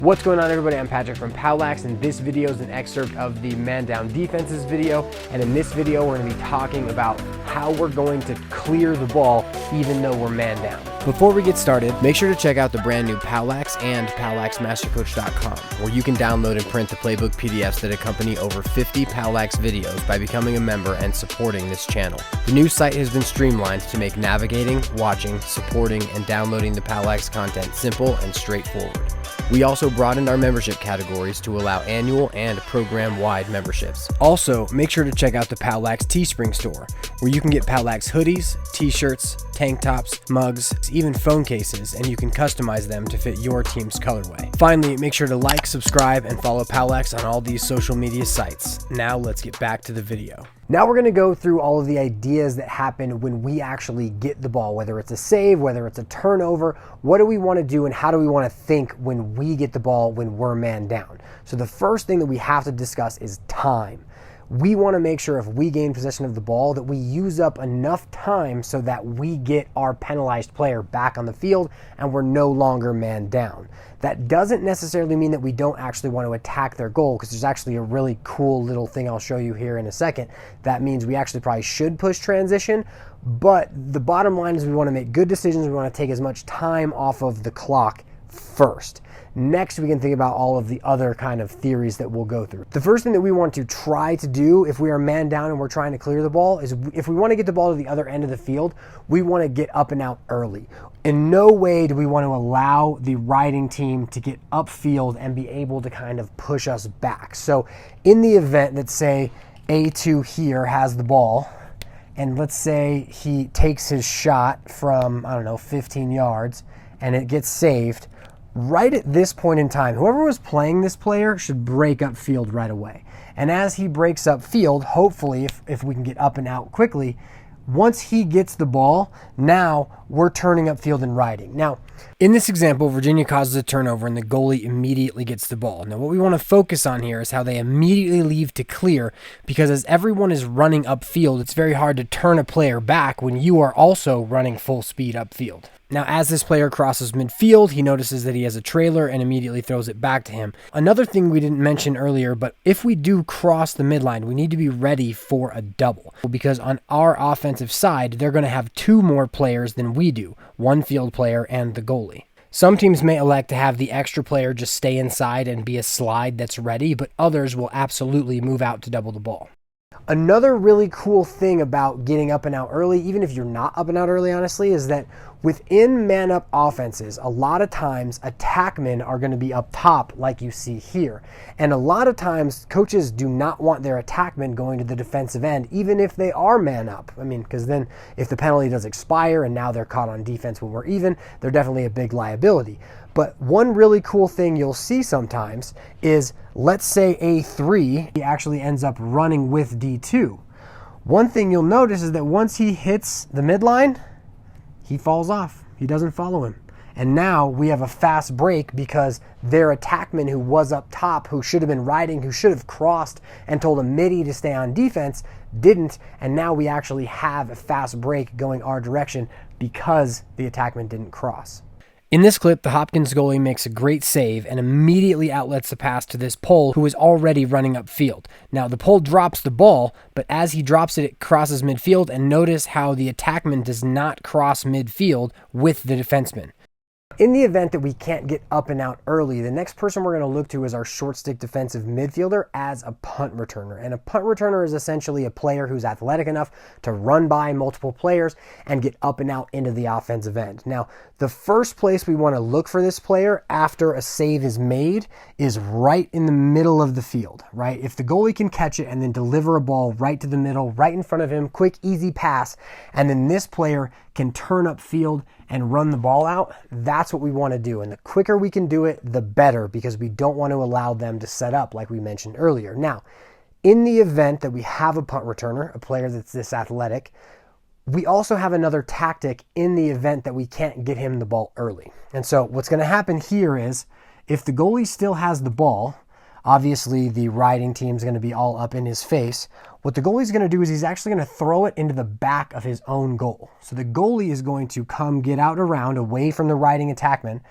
What's going on, everybody? I'm Patrick from POWLAX, and this video is an excerpt of the man down defenses video. And in this video, we're going to be talking about how we're going to clear the ball even though we're man down. Before we get started, make sure to check out the brand new POWLAX and POWLAXmastercoach.com, where you can download and print the playbook PDFs that accompany over 50 POWLAX videos by becoming a member and supporting this channel. The new site has been streamlined to make navigating, watching, supporting, and downloading the POWLAX content simple and straightforward. We also broadened our membership categories to allow annual and program-wide memberships. Also, make sure to check out the POWLAX Teespring store, where you can get POWLAX hoodies, t-shirts, tank tops, mugs, even phone cases, and you can customize them to fit your team's colorway. Finally, make sure to like, subscribe, and follow POWLAX on all these social media sites. Now let's get back to the video. Now we're going to go through all of the ideas that happen when we actually get the ball, whether it's a save, whether it's a turnover. What do we want to do and how do we want to think when we get the ball when we're man down? So the first thing that we have to discuss is time. We want to make sure if we gain possession of the ball that we use up enough time so that we get our penalized player back on the field and we're no longer man down. That doesn't necessarily mean that we don't actually want to attack their goal, because there's actually a really cool little thing I'll show you here in a second. That means we actually probably should push transition, but the bottom line is we want to make good decisions. We want to take as much time off of the clock first. Next, we can think about all of the other kind of theories that we'll go through. The first thing that we want to try to do if we are man down and we're trying to clear the ball is, if we want to get the ball to the other end of the field, we want to get up and out early. In no way do we want to allow the riding team to get upfield and be able to kind of push us back. So in the event that, say, A2 here has the ball, and let's say he takes his shot from, I don't know, 15 yards, and it gets saved, right at this point in time, whoever was playing this player should break upfield right away. And as he breaks upfield, hopefully, if we can get up and out quickly, once he gets the ball, now we're turning upfield and riding. Now, in this example, Virginia causes a turnover and the goalie immediately gets the ball. Now, what we want to focus on here is how they immediately leave to clear, because as everyone is running upfield, it's very hard to turn a player back when you are also running full speed upfield. Now, as this player crosses midfield, he notices that he has a trailer and immediately throws it back to him. Another thing we didn't mention earlier, but if we do cross the midline, we need to be ready for a double, because on our offensive side, they're going to have two more players than we do, one field player and the goalie. Some teams may elect to have the extra player just stay inside and be a slide that's ready, but others will absolutely move out to double the ball. Another really cool thing about getting up and out early, even if you're not up and out early, honestly, is that within man-up offenses, a lot of times attackmen are going to be up top like you see here. And a lot of times coaches do not want their attackmen going to the defensive end, even if they are man-up. I mean, because then if the penalty does expire and now they're caught on defense when we're even, they're definitely a big liability. But one really cool thing you'll see sometimes is, let's say A3, he actually ends up running with D2. One thing you'll notice is that once he hits the midline, he falls off. He doesn't follow him. And now we have a fast break because their attackman who was up top, who should have been riding, who should have crossed and told a midi to stay on defense, didn't. And now we actually have a fast break going our direction because the attackman didn't cross. In this clip, the Hopkins goalie makes a great save and immediately outlets the pass to this Pole who is already running upfield. Now, the Pole drops the ball, but as he drops it, it crosses midfield, and notice how the attackman does not cross midfield with the defenseman. In the event that we can't get up and out early, the next person we're going to look to is our short stick defensive midfielder as a punt returner. And a punt returner is essentially a player who's athletic enough to run by multiple players and get up and out into the offensive end. Now, the first place we want to look for this player after a save is made is right in the middle of the field, right? If the goalie can catch it and then deliver a ball right to the middle, right in front of him, quick, easy pass, and then this player can turn upfield and run the ball out, that's what we want to do. And the quicker we can do it, the better, because we don't want to allow them to set up like we mentioned earlier. Now, in the event that we have a punt returner, a player that's this athletic, we also have another tactic in the event that we can't get him the ball early. And so what's going to happen here is, if the goalie still has the ball, obviously the riding team's going to be all up in his face. What the goalie's going to do is he's actually going to throw it into the back of his own goal. So the goalie is going to come get out around away from the riding attackman,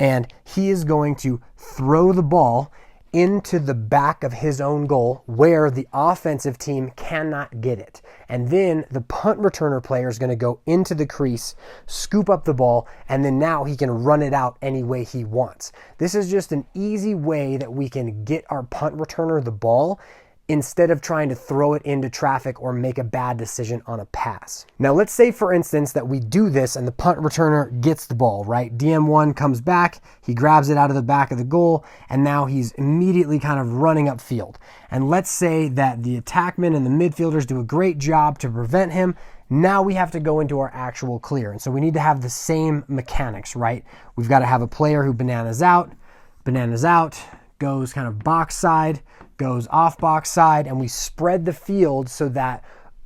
and he is going to throw the ball into the back of his own goal where the offensive team cannot get it. And then the punt returner player is going to go into the crease, scoop up the ball, and then now he can run it out any way he wants. This is just an easy way that we can get our punt returner the ball instead of trying to throw it into traffic or make a bad decision on a pass. Now let's say, for instance, that we do this and the punt returner gets the ball, right? DM1 comes back, he grabs it out of the back of the goal, and now he's immediately kind of running upfield. And let's say that the attackman and the midfielders do a great job to prevent him. Now we have to go into our actual clear. And so we need to have the same mechanics, right? We've got to have a player who bananas out, goes kind of box side, goes off box side, and we spread the field so that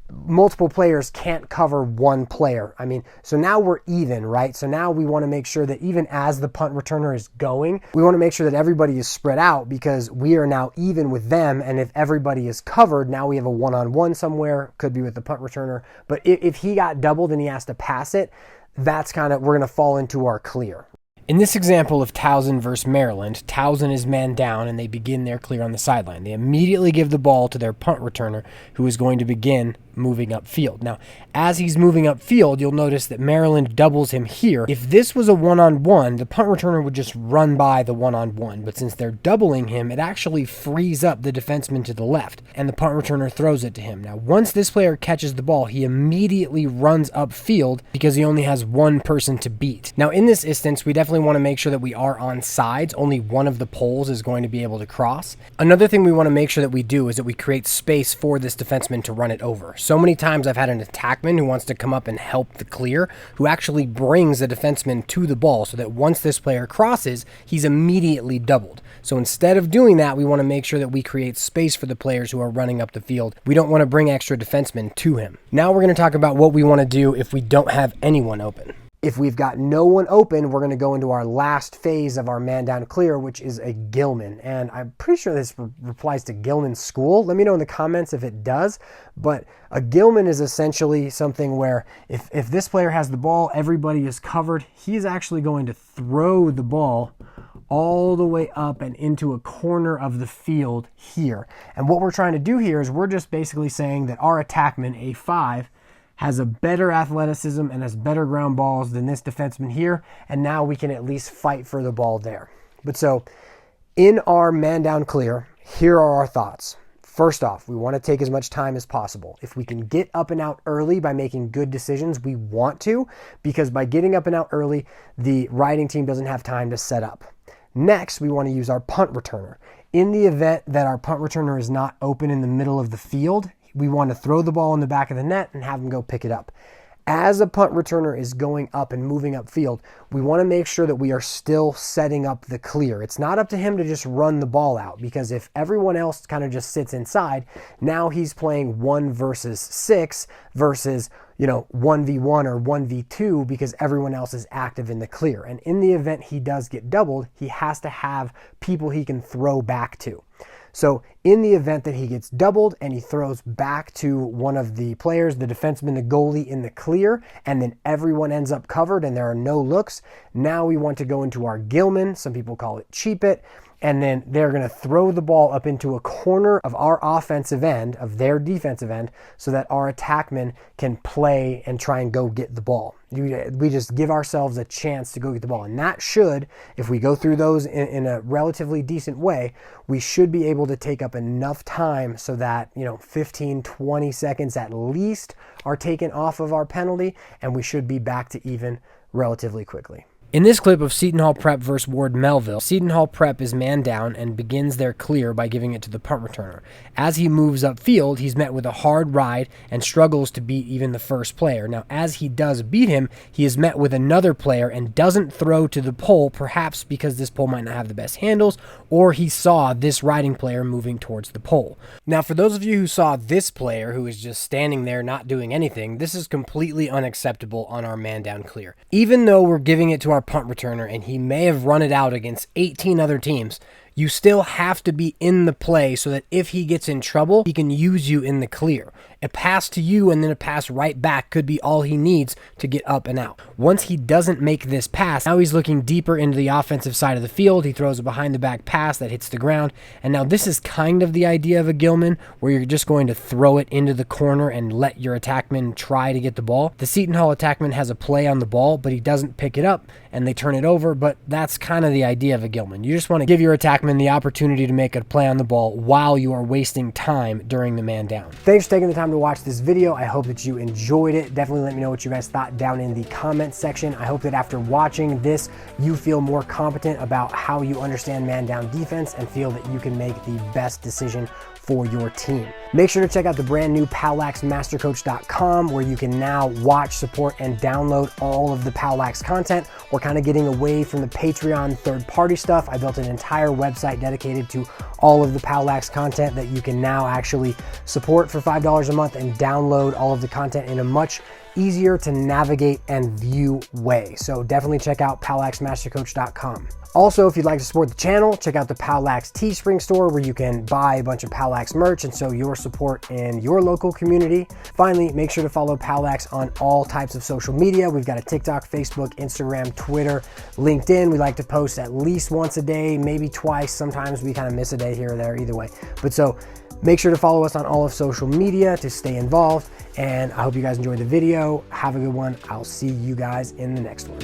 multiple players can't cover one player. So now we're even, right? So now we want to make sure that even as the punt returner is going, we want to make sure that everybody is spread out because we are now even with them. And if everybody is covered, now we have a one-on-one somewhere, could be with the punt returner. But if he got doubled and he has to pass it, that's we're going to fall into our clear. In this example of Towson versus Maryland, Towson is man down and they begin their clear on the sideline. They immediately give the ball to their punt returner, who is going to begin moving upfield. Now, as he's moving upfield, you'll notice that Maryland doubles him here. If this was a one-on-one, the punt returner would just run by the one-on-one. But since they're doubling him, it actually frees up the defenseman to the left, and the punt returner throws it to him. Now, once this player catches the ball, he immediately runs upfield because he only has one person to beat. Now, in this instance, we definitely want to make sure that we are on sides. Only one of the poles is going to be able to cross. Another thing we want to make sure that we do is that we create space for this defenseman to run it over. So many times I've had an attackman who wants to come up and help the clear, who actually brings the defenseman to the ball so that once this player crosses, he's immediately doubled. So instead of doing that, we want to make sure that we create space for the players who are running up the field. We don't want to bring extra defensemen to him. Now we're going to talk about what we want to do if we don't have anyone open. If we've got no one open, we're going to go into our last phase of our man down clear, which is a Gilman. And I'm pretty sure this applies to Gilman school. Let me know in the comments if it does. But a Gilman is essentially something where if this player has the ball, everybody is covered. He's actually going to throw the ball all the way up and into a corner of the field here. And what we're trying to do here is we're just basically saying that our attackman, A5, has a better athleticism and has better ground balls than this defenseman here, and now we can at least fight for the ball there. But so, in our man down clear, here are our thoughts. First off, we want to take as much time as possible. If we can get up and out early by making good decisions, we want to, because by getting up and out early, the riding team doesn't have time to set up. Next, we want to use our punt returner. In the event that our punt returner is not open in the middle of the field, we want to throw the ball in the back of the net and have him go pick it up. As a punt returner is going up and moving upfield, we want to make sure that we are still setting up the clear. It's not up to him to just run the ball out, because if everyone else kind of just sits inside, now he's playing 1 versus 6 versus 1v1 or 1v2 because everyone else is active in the clear. And in the event he does get doubled, he has to have people he can throw back to. So in the event that he gets doubled and he throws back to one of the players, the defenseman, the goalie in the clear, and then everyone ends up covered and there are no looks, now we want to go into our Gilman. Some people call it cheap it. And then they're going to throw the ball up into a corner of our offensive end, of their defensive end, so that our attackman can play and try and go get the ball. We just give ourselves a chance to go get the ball. And that should, if we go through those in a relatively decent way, we should be able to take up enough time so that 15, 20 seconds at least are taken off of our penalty, and we should be back to even relatively quickly. In this clip of Seton Hall Prep versus Ward Melville, Seton Hall Prep is man down and begins their clear by giving it to the punt returner. As he moves upfield, he's met with a hard ride and struggles to beat even the first player. Now, as he does beat him, he is met with another player and doesn't throw to the pole, perhaps because this pole might not have the best handles, or he saw this riding player moving towards the pole. Now, for those of you who saw this player who is just standing there not doing anything, this is completely unacceptable on our man down clear. Even though we're giving it to our punt returner and he may have run it out against 18 other teams, You still have to be in the play so that if he gets in trouble, he can use you in the clear. A pass to you and then a pass right back could be all he needs to get up and out. Once he doesn't make this pass, now he's looking deeper into the offensive side of the field. He throws a behind the back pass that hits the ground. And now this is kind of the idea of a Gilman, where you're just going to throw it into the corner and let your attackman try to get the ball. The Seton Hall attackman has a play on the ball, but he doesn't pick it up and they turn it over. But that's kind of the idea of a Gilman. You just want to give your attackman the opportunity to make a play on the ball while you are wasting time during the man down. Thanks for taking the time to watch this video. I hope that you enjoyed it. Definitely let me know what you guys thought down in the comments section. I hope that after watching this, you feel more competent about how you understand man down defense and feel that you can make the best decision for your team. Make sure to check out the brand new POWLAXmastercoach.com, where you can now watch, support, and download all of the POWLAX content. We're kind of getting away from the Patreon third-party stuff. I built an entire website dedicated to all of the POWLAX content that you can now actually support for $5 a month and download all of the content in a much easier to navigate and view way. So definitely check out POWLAXmastercoach.com. Also, if you'd like to support the channel, check out the POWLAX Teespring store, where you can buy a bunch of POWLAX merch and show your support in your local community. Finally, make sure to follow POWLAX on all types of social media. We've got a TikTok, Facebook, Instagram, Twitter, LinkedIn. We like to post at least once a day, maybe twice. Sometimes we kind of miss a day here or there, either way. But so make sure to follow us on all of social media to stay involved. And I hope you guys enjoyed the video. Have a good one. I'll see you guys in the next one.